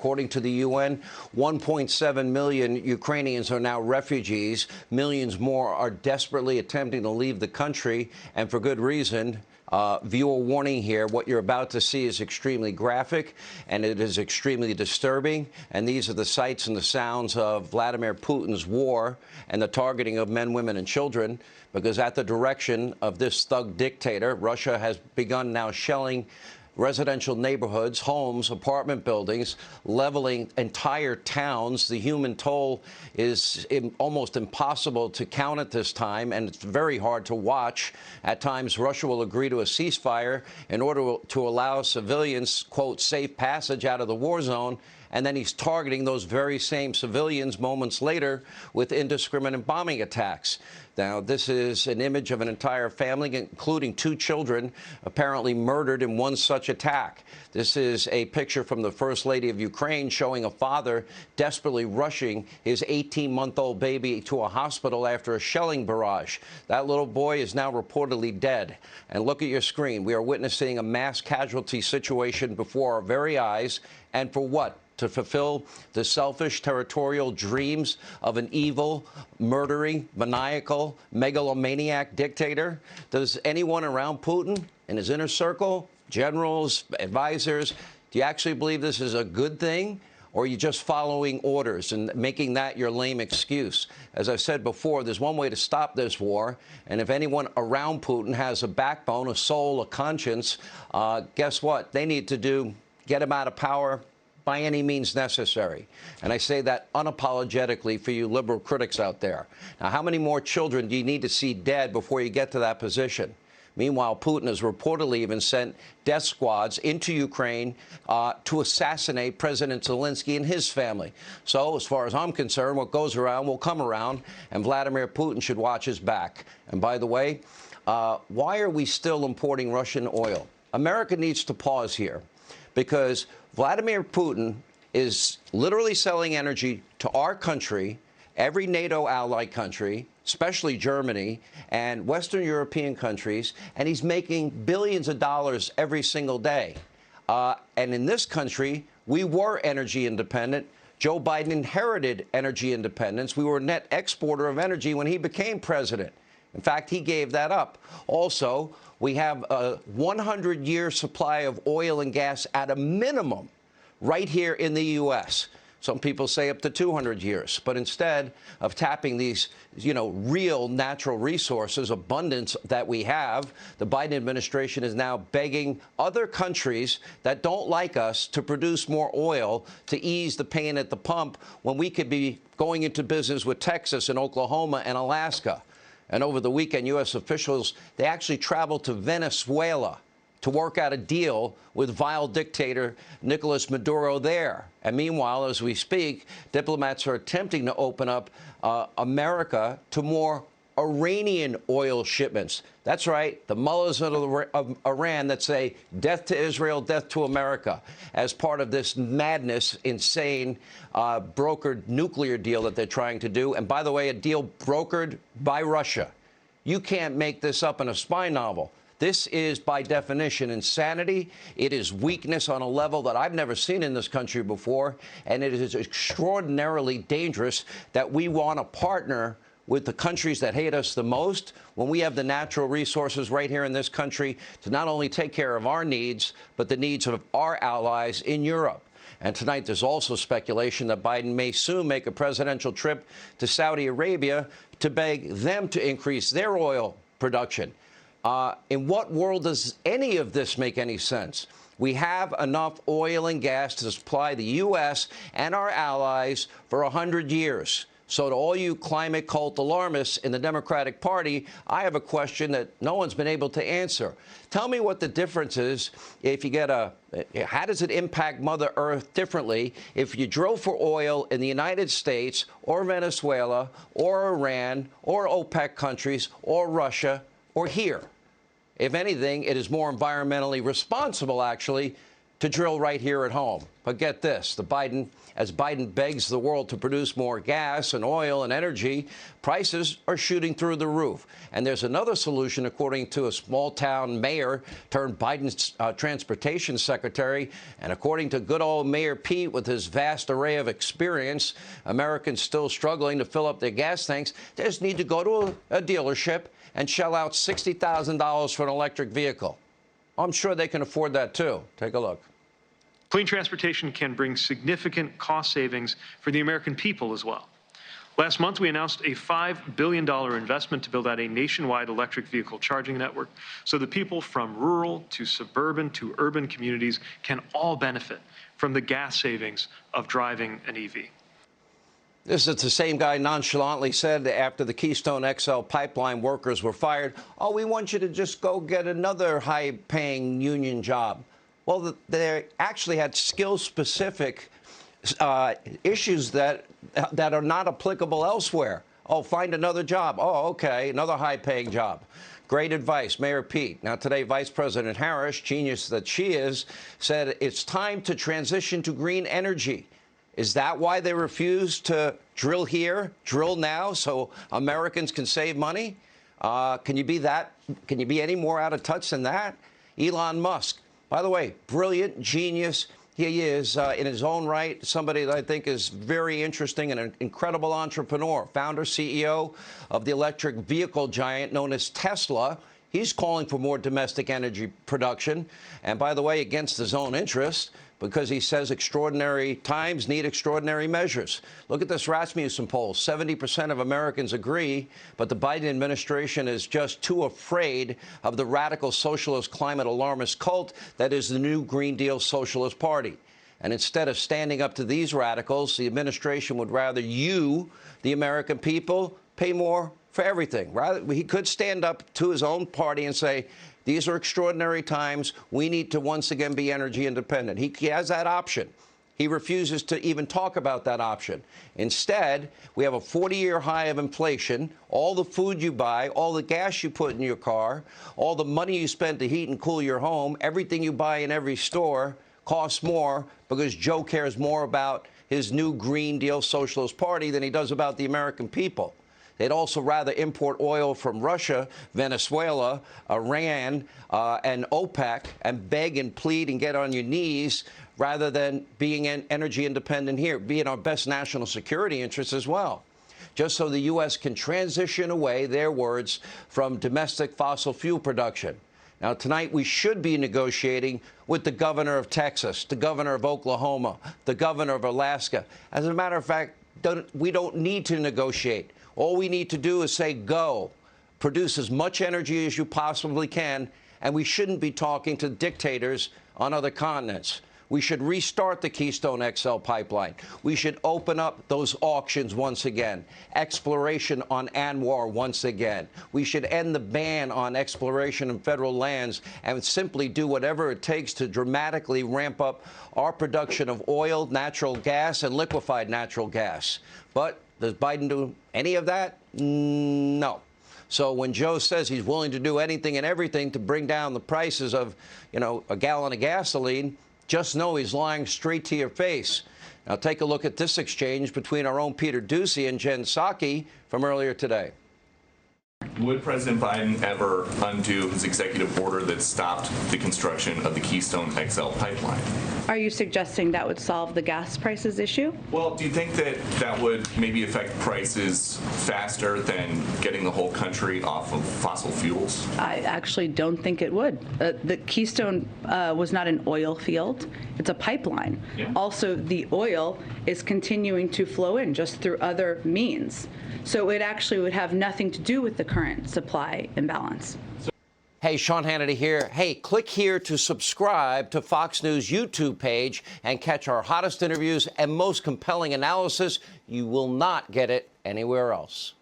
According to the UN, 1.7 million Ukrainians are now refugees. Millions more are desperately attempting to leave the country, and for good reason. Viewer warning here. What you're about to see is extremely graphic, and it is extremely disturbing. And these are the sights and the sounds of Vladimir Putin's war and the targeting of men, women, and children, because at the direction of this thug dictator, Russia has begun now shelling residential neighborhoods, homes, apartment buildings, leveling entire towns. The human toll is almost impossible to count at this time, and it's very hard to watch. At times, Russia will agree to a ceasefire in order to allow civilians, quote, safe passage out of the war zone, and then he's targeting those very same civilians moments later with indiscriminate bombing attacks. Now, this is an image of an entire family, including 2 children, apparently murdered in one such attack. This is a picture from the First Lady of Ukraine showing a father desperately rushing his 18-month-old baby to a hospital after a shelling barrage. That little boy is now reportedly dead. And look at your screen. We are witnessing a mass casualty situation before our very eyes. And for what? To fulfill the selfish, territorial dreams of an evil, murdering, maniacal, megalomaniac dictator? Does anyone around Putin, in his inner circle, generals, advisors, do you actually believe this is a good thing? Or are you just following orders and making that your lame excuse? As I've said before, there's one way to stop this war, and if anyone around Putin has a backbone, a soul, a conscience, guess what? They need to get him out of power by any means necessary. And I say that unapologetically for you liberal critics out there. Now, how many more children do you need to see dead before you get to that position? Meanwhile, Putin has reportedly even sent death squads into Ukraine to assassinate President Zelensky and his family. So, as far as I'm concerned, what goes around will come around, and Vladimir Putin should watch his back. And by the way, why are we still importing Russian oil? America needs to pause here, because Vladimir Putin is literally selling energy to our country, every NATO ally country, especially Germany and Western European countries, and he's making billions of dollars every single day. And in this country, we were energy independent. Joe Biden inherited energy independence. We were a net exporter of energy when he became president. In fact, he gave that up. Also, we have a 100-year supply of oil and gas at a minimum right here in the U.S. Some people say up to 200 years. But instead of tapping these, real natural resources, abundance that we have, the Biden administration is now begging other countries that don't like us to produce more oil to ease the pain at the pump when we could be going into business with Texas and Oklahoma and Alaska. And over the weekend, U.S. officials, they actually traveled to Venezuela to work out a deal with vile dictator Nicolas Maduro there. And meanwhile, as we speak, diplomats are attempting to open up America to more Iranian oil shipments. That's right, the mullahs of Iran that say death to Israel, death to America, as part of this madness, insane, brokered nuclear deal that they're trying to do. And by the way, a deal brokered by Russia. You can't make this up in a spy novel. This is, by definition, insanity. It is weakness on a level that I've never seen in this country before. And it is extraordinarily dangerous that we want to partner with the countries that hate us the most when we have the natural resources right here in this country to not only take care of our needs, but the needs of our allies in Europe. And tonight, there's also speculation that Biden may soon make a presidential trip to Saudi Arabia to beg them to increase their oil production. In what world does any of this make any sense? We have enough oil and gas to supply the U.S. and our allies for 100 years. So to all you climate cult alarmists in the Democratic Party, I have a question that no one's been able to answer. Tell me what the difference is if you get how does it impact Mother Earth differently if you drill for oil in the United States or Venezuela or Iran or OPEC countries or Russia or here? If anything, it is more environmentally responsible, actually, to drill right here at home. But get this, as Biden begs the world to produce more gas and oil and energy, prices are shooting through the roof. And there's another solution, according to a small-town mayor turned Biden's transportation secretary. And according to good old Mayor Pete, with his vast array of experience, Americans still struggling to fill up their gas tanks, they just need to go to a dealership and shell out $60,000 for an electric vehicle. I'm sure they can afford that, too. Take a look. Clean transportation can bring significant cost savings for the American people as well. Last month, we announced a $5 billion investment to build out a nationwide electric vehicle charging network so that people from rural to suburban to urban communities can all benefit from the gas savings of driving an EV. This is the same guy nonchalantly said after the Keystone XL pipeline workers were fired, oh, we want you to just go get another high-paying union job. Well, they actually had skill-specific issues that are not applicable elsewhere. Oh, find another job. Oh, okay, another high-paying job. Great advice, Mayor Pete. Now, today, Vice President Harris, genius that she is, said it's time to transition to green energy. Is that why they refuse to drill here, drill now, so Americans can save money? Can you be any more out of touch than that? Elon Musk, by the way, brilliant, genius. He is, in his own right, somebody that I think is very interesting and an incredible entrepreneur, founder, CEO of the electric vehicle giant known as Tesla. He's calling for more domestic energy production. And by the way, against his own interest, because he says extraordinary times need extraordinary measures. Look at this Rasmussen poll. 70% of Americans agree, but the Biden administration is just too afraid of the radical socialist climate alarmist cult that is the new Green Deal Socialist Party. And instead of standing up to these radicals, the administration would rather you, the American people, pay more for everything. Rather, he could stand up to his own party and say, these are extraordinary times. We need to once again be energy independent. He has that option. He refuses to even talk about that option. Instead, we have a 40-year high of inflation. All the food you buy, all the gas you put in your car, all the money you spend to heat and cool your home, everything you buy in every store costs more because Joe cares more about his new Green Deal Socialist Party than he does about the American people. They'd also rather import oil from Russia, Venezuela, Iran, and OPEC and beg and plead and get on your knees rather than being energy independent here, be in our best national security interests as well, just so the U.S. can transition away, their words, from domestic fossil fuel production. Now, tonight, we should be negotiating with the governor of Texas, the governor of Oklahoma, the governor of Alaska. As a matter of fact, we don't need to negotiate. All we need to do is say go, produce as much energy as you possibly can, and we shouldn't be talking to dictators on other continents. We should restart the Keystone XL pipeline. We should open up those auctions once again. Exploration on ANWR once again. We should end the ban on exploration in federal lands and simply do whatever it takes to dramatically ramp up our production of oil, natural gas, and liquefied natural gas. But does Biden do any of that? No. So when Joe says he's willing to do anything and everything to bring down the prices of, a gallon of gasoline, just know he's lying straight to your face. Now take a look at this exchange between our own Peter Doocy and Jen Psaki from earlier today. Would President Biden ever undo his executive order that stopped the construction of the Keystone XL pipeline? Are you suggesting that would solve the gas prices issue? Well, do you think that that would maybe affect prices faster than getting the whole country off of fossil fuels? I actually don't think it would. The Keystone was not an oil field. It's a pipeline. Yeah. Also, the oil is continuing to flow in just through other means. So it actually would have nothing to do with the current supply imbalance. Hey, Sean Hannity here. Hey, click here to subscribe to Fox News YouTube page and catch our hottest interviews and most compelling analysis. You will not get it anywhere else.